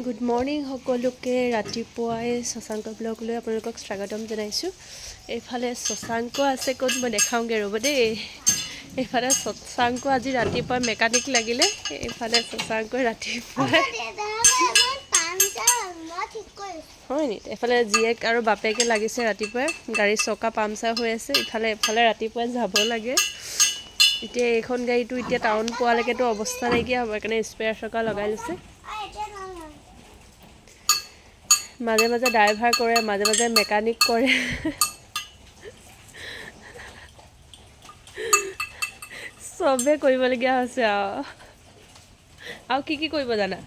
Good morning সকলোকে ৰাতিপুৱাই শশাংক ব্লগলৈ আপোনালোকক স্বাগতম জনাইছোঁ। এইফালে শশাংক আছে ক'ত মই দেখাওঁগৈ ৰ'ব দেই। এইফালে শশাংক আজি ৰাতিপুৱা মেকানিক লাগিলে, এইফালে শশাংক ৰাতিপুৱাই হয় নি। এইফালে জীয়েক আৰু বাপেকে লাগিছে ৰাতিপুৱাই, গাড়ীৰ চকা পামচাৰ হৈ আছে। এফালে ৰাতিপুৱাই যাব লাগে। এতিয়া এইখন গাড়ীটো এতিয়া টাউন পোৱালৈকেতো অৱস্থা নাইকিয়া হ'ব, সেইকাৰণে স্পেয়াৰ চকা লগাই লৈছে। মাজে মাজে ড্ৰাইভাৰ কৰে, মাজে মাজে মেকানিক কৰে। চবে কৰিবলগীয়া হৈছে আৰু কি কৰিব জানা?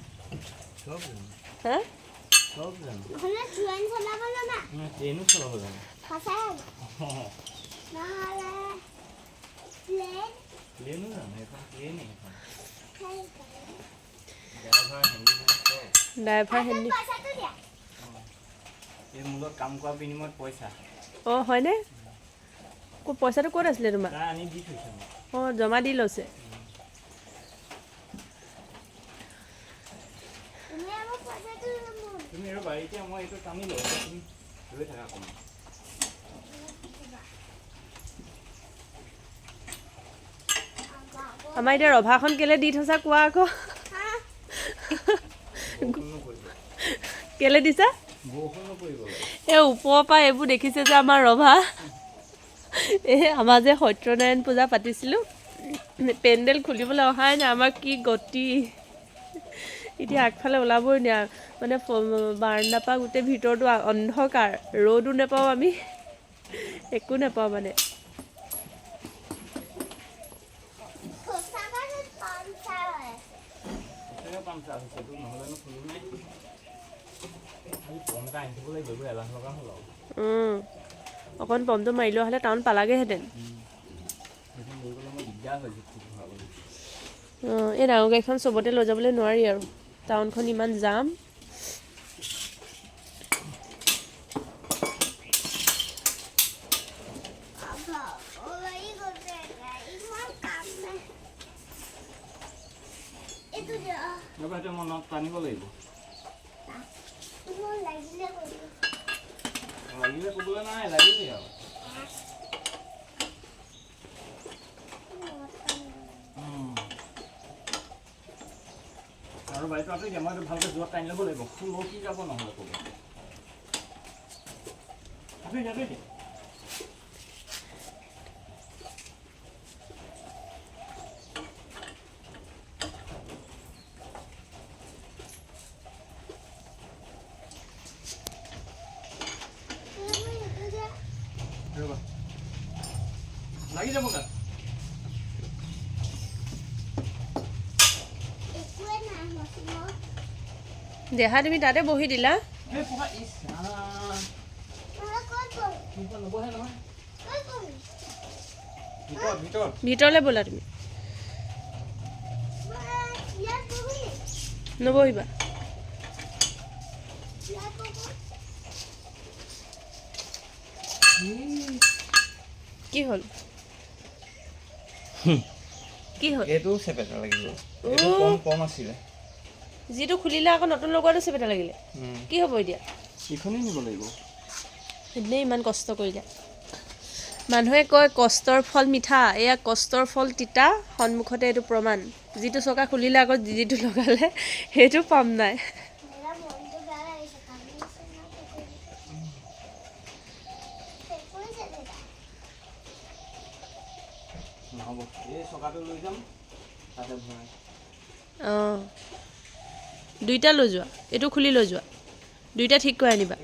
হা? ড্ৰাইভাৰ হেন্দি কাম কৰা বিনিময়ত পইচা। অঁ হয়নে? পইচাটো ক'ত আছিলে তোমাৰ? অঁ জমা দি লৈছে। আমাৰ এতিয়া ৰভাখন কেলে দি থৈছা কোৱা আকৌ। কেলে দিছা? এই ওপৰৰ পৰা এইবোৰ দেখিছে যে আমাৰ ৰভা, আমাৰ যে সত্যনাৰায়ণ পূজা পাতিছিলোঁ, পেণ্ডেল খুলিবলৈ অহাই নাই। আমাৰ কি গতি, এতিয়া আগফালে ওলাবই নোৱাৰা, মানে বাৰাণ্ডাৰ পৰা গোটেই ভিতৰটো অন্ধকাৰ, ৰ'দো নাপাওঁ আমি, একো নাপাওঁ মানে। অকণ পমটো মাৰি লোৱা হ'লে টাউন পালাগৈহেঁতেন। এই ডাঙৰ গাড়ীখন চবতে লৈ যাবলৈ নোৱাৰি আৰু, টাউনখন ইমান জাম। টানিব লাগিব লাগিলে ক'বলৈ নাই, লাগিলে আৰু আৰু বাইকটো আছে মই ভালকৈ যোৱাত টানি ল'ব লাগিব। ফুল কি যাব নহ'লে ক'ব লাগি যাব তাত। দেহা তুমি তাতে বহি দিলা। ভিতৰলৈ ব'লা তুমি, নবহিবা। কি হ'ল? কি হ'ল? এইটো চেপেটা লাগিব, এইটো কম আছিলে। যিটো খুলিলে আকৌ নতুন লগোৱাটো চেপেটা লাগিলে, কি হ'ব এতিয়া? এইখনেই নিব লাগিব। এনেই ইমান কষ্ট কৰিলে। মানুহে কয় কষ্টৰ ফল মিঠা, এয়া কষ্টৰ ফল তিতা, সন্মুখতে এইটো প্ৰমাণ। যিটো চকা খুলিলে আকৌ যিটো লগালে সেইটো পাম নাই। অঁ দুইটা লৈ যোৱা, এইটো খুলি লৈ যোৱা, দুইটা ঠিক কৰি আনিবা।